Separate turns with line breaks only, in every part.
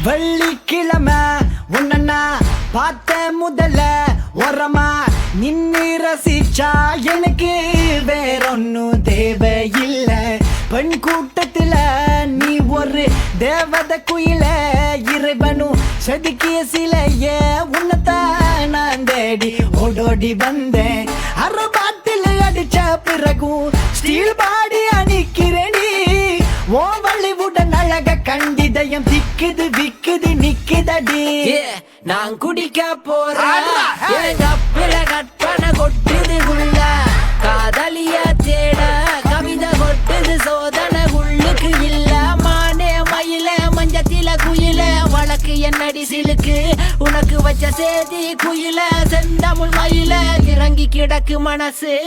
வெள்ளிக்கிழமை உன்னா பார்த்த முதல்ல ஓரமா நின்னு ரசிச்சா எனக்கு வேறொன்னும் தேவையில்லை. பெண் கூட்டத்துல நீ ஒரு தேவத குயில, இறைவனும் செதுக்கிய சிலைய உன்னத்தான் நான் தேடி ஓடோடி வந்தேன். அரபாட்டில் அடிச்ச பிறகும் ஸ்டீல் பாடி அணிக்கிறேன். ஓ வள்ளிவுடன் அழக கண்டிதயம் திக்குது விக்குது நிக்குதடி. நான் குடிக்க போறேன் கற்பனை கொட்டுது உள்ள காதலிய தேட கவிதை கொட்டுது சோதனை உள்ளுக்கு இல்ல. மானே மயில மஞ்சத்தில குயில வழக்கு என்னடி சிலுக்கு உனக்கு வச்ச சேதி குயில செந்தமுள் மயில இறங்கி கிடக்கு மனசு.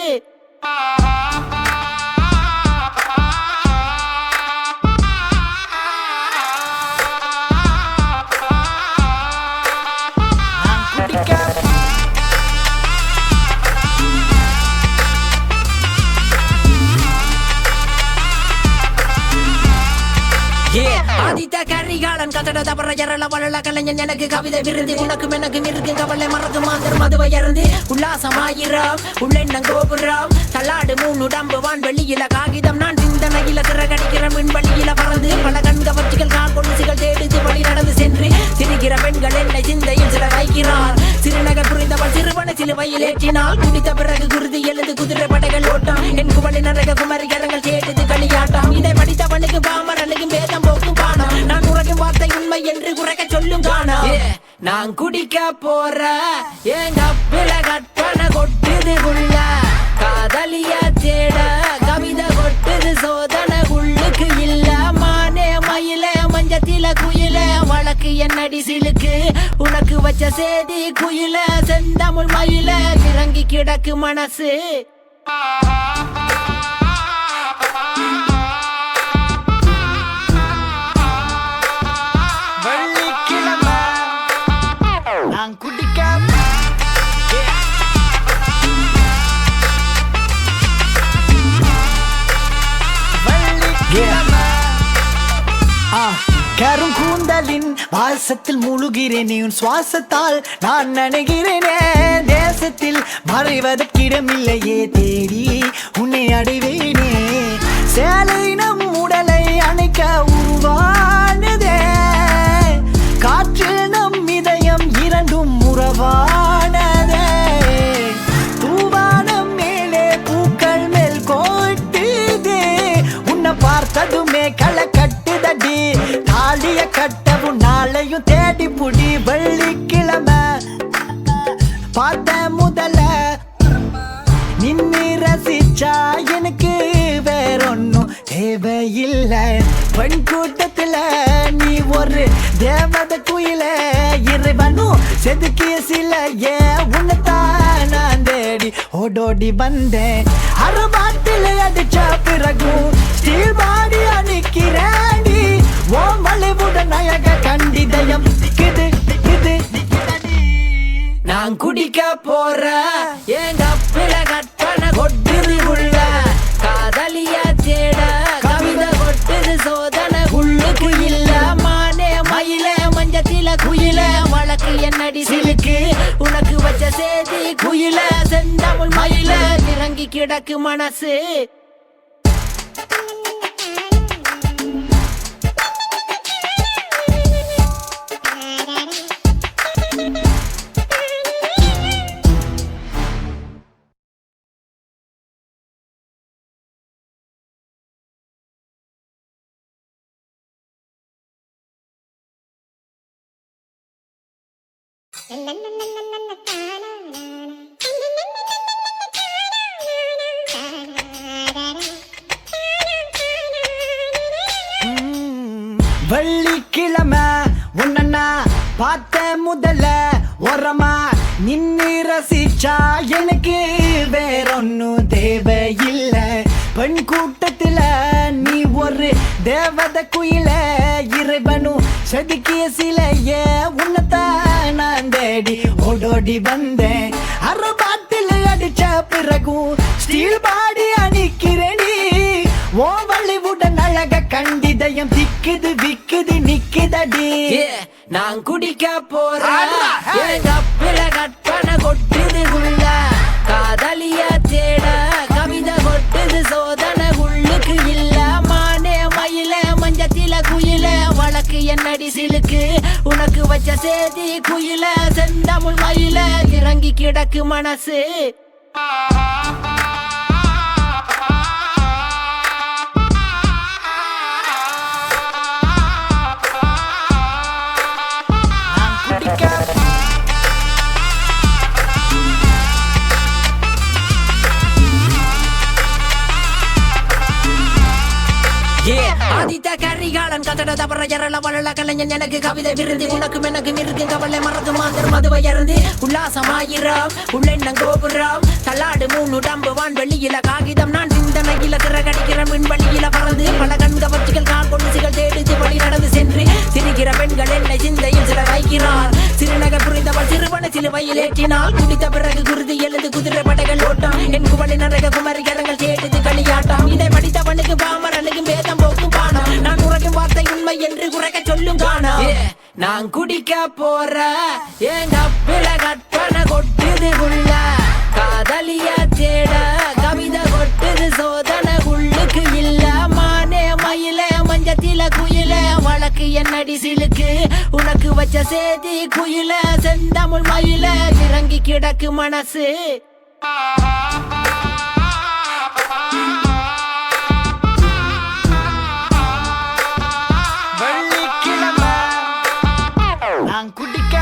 ஆதித்த கரிகாலன் கதட பறையறல வளல கலைஞன் எனக்கு கவிதை விருது உனக்கும் எனக்கு மிருக்கு கவலை மறந்து மாந்தர் மதுவை இறந்து உல்லாசமாயிரம் உள்ளெண்ணம் கோபுரம் தள்ளாடு மூணு உடம்பு வான் வெளியில காகிதம் நான் சிந்தனையில சிறகடிக்கிற மின் வழியில பறந்து பல கண்கவர்ச்சிகள் கால் கொண்டுசிகள் தேடுது வழி நடந்து சென்று சிரிக்கிற பெண்கள் என்னை சிந்தையில் சில வைக்கிறார். சிறுநகர் புரிந்தவள் சிறுவனை சிலுவையில் ஏற்றினாள். குடித்த பிறகு குருதி எழுது குதிரை படைகள் ஓட்டம் என் குவளி நரக குமரி கரங்கள் கேட்டது களியாட்டம். இதை படித்தவனுக்கு பாமரனுக்கும் வேதம் போக்கும் பானம் நான் உறக்கும் வார்த்தை உண்மை என்று குறைக்க சொல்லும் காணம். நான் குடிக்க போற எங்க பில கற்பனை கொட்டுது உள்ள காதலிய தேட கவிதை கொட்டுது சோதனை உள்ளுக்கு இல்ல. மானே மயில மஞ்சத்தில குயில வழக்கு என்னடி சிலுக்கு உனக்கு வச்ச சேதி குயில செந்தமுள் மயில இறங்கி கிடக்கு மனசு. கரும் கூந்தலின் வாசத்தில் முழுகிறேன் உன் சுவாசத்தால் நான் நினைகிறேனே. தேசத்தில் மறைவதற்கிடமில்லையே தேடி உன்னை அடைவேனே. சேலை நம் உடலை அணைக்க உருவானதே. காற்று நம் இதயம் இரண்டும் உறவானதே. தூவானம் மேலே பூக்கள் மேல் கோட்டுதே. உன்னை பார்த்ததுமே களை கட்டுதடி. தாலிய கட்டவும் நாளையும் தேடி புடி. வெள்ளிக்கிழமை பார்த்த முதல்ல நின்னு ரசிச்சா எனக்கு வேறொன்னும் தேவையில்லை. பெண் கூட்டத்துல நீ ஒரு தேவத குயில, இறைவனும் செதுக்கிய சிலைய உன்னத்தான் நான் தேடி ஓடோடி வந்தேன். அரபாட்டில் அடிச்ச பிறகும் ஸ்டீல் பாடி அணிக்கிறேன். ஓ வள்ளிவுடன் அழக கண்டிதயம் திக்குது திக்குது நிக்குதடி. நான் குடிக்க போற எங்க பில கற்பனை கொட்டுது உள்ள காதலிய தேட கவிதை கொட்டுது சோதனை உள்ளுக்கு இல்ல. மானே மயில மஞ்சத்தில குயில வழக்கு என்னடி சிலுக்கு உனக்கு வச்ச சேதி குயில செந்தமுள் மயில இறங்கி கிடக்கு மனசு. வெள்ளிக்கிழமை உன்னா பார்த்த முதல்ல
ஓரமா நின்னு ரசிச்சா எனக்கு வேறொன்னும் தேவையில்ல. பெண் கூட்டத்துல நீ ஒரு தேவத குயில, இறைவனும் செதுக்கிய சிலைய உன்னதான் நான் தேடி ஓடோடி வந்தேன். அரபாட்டில் அடிச்ச பிறகும் ஸ்டீல் பாடி அணிக்கிறேன். ஓ வள்ளிவுடன் அழக கண்டிதயம் திக்குது விக்குது நிக்குதடி.
நான் குடிக்க போறேன் கப்பில கற்பனை கொட்டுது உள்ள, காதலிய தேட கவிதை கொட்டுது சோதனை உள்ளுக்கு இல்ல. மானே மயில மஞ்சத்தில குயில வழக்கு என்னடி சிலுக்கு, உனக்கு வச்ச சேதி குயில செந்தமிழ் மயில இறங்கி கிடக்கு மனசு. ஆதித்த கரிகாலன் கதட தபர ஜரள வளள கலைஞன் எனக்கு கவிதை விருது, உனக்கும் எனக்கு மிருகும் கவலை மறந்து மாந்தர் மதுவை அருந்து உல்லாசமாயிரம் உள்ளெண்ணம் கோபுரம் தள்ளாடு மூணு டம்பு வான்வெளியில காகிதம் நான் சிந்தனையில திறகடிக்கிற விண்வெளியில பறந்து பல கண்கவர்ச்சிகள் கால் கொண்டுசிகள் தேடிச்சு வழி நடந்து சென்று சிரிக்கிற பெண்கள் என்னை சிந்தையில் சில வைக்கிறார். சிறுநகர் புரிந்தவள் சிறுவனை சிலுவையில் ஏற்றினாள். குடித்த பிறகு குருதி எழுந்து குதிரை படைகள் ஓட்டம் என் குவளி நரக குமரி கரங்கள் கேட்டது களியாட்டம். இதை படித்தவனுக்கு பாமரனுக்கும் வேதம் போக்கும் பானம், நான் உறக்கும் வார்த்தை உண்மை என்று குறைக்க சொல்லும் காணம். நான் குடிக்க போற என் கப்பில கற்பனை கொட்டுது உள்ள, காதலிய தேட கவிதை கொட்டுது சோதனை உள்ளுக்கு இல்ல. மானே மயில மஞ்சத்தில குயில வழக்கு என்னடி சிலுக்கு, உனக்கு வச்ச சேதி குயில செந்தமிழ் மயில இறங்கி கிடக்கு மனசு.
நான் குடிக்க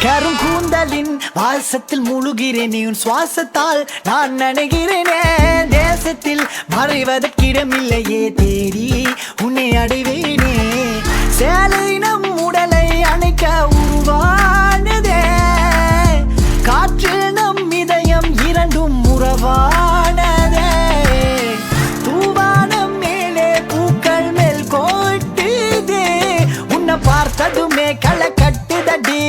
கருங்கூந்தலின் வாசத்தில் முழுகிறேன், உன் சுவாசத்தால் நான் நனைகிறேனே. தேசத்தில் மறைவதற்கிடமில்லையே, தேடி உன்னை அடைவேனே. சேலை நம் உடலை அணைக்க உருவானதே, காற்று நம் இதயம் இரண்டும் உறவானதே. தூவானம் மேலே பூக்கள் மேல் கோட்டுதே, உன்னை பார்த்ததுமே களை கட்டுதடி.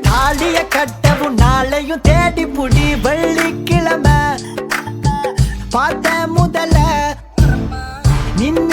தாலிய கட்டவும் நாளையும் தேடி புடி. வெள்ளிக்கிழமை பார்த்த முதல நின்னு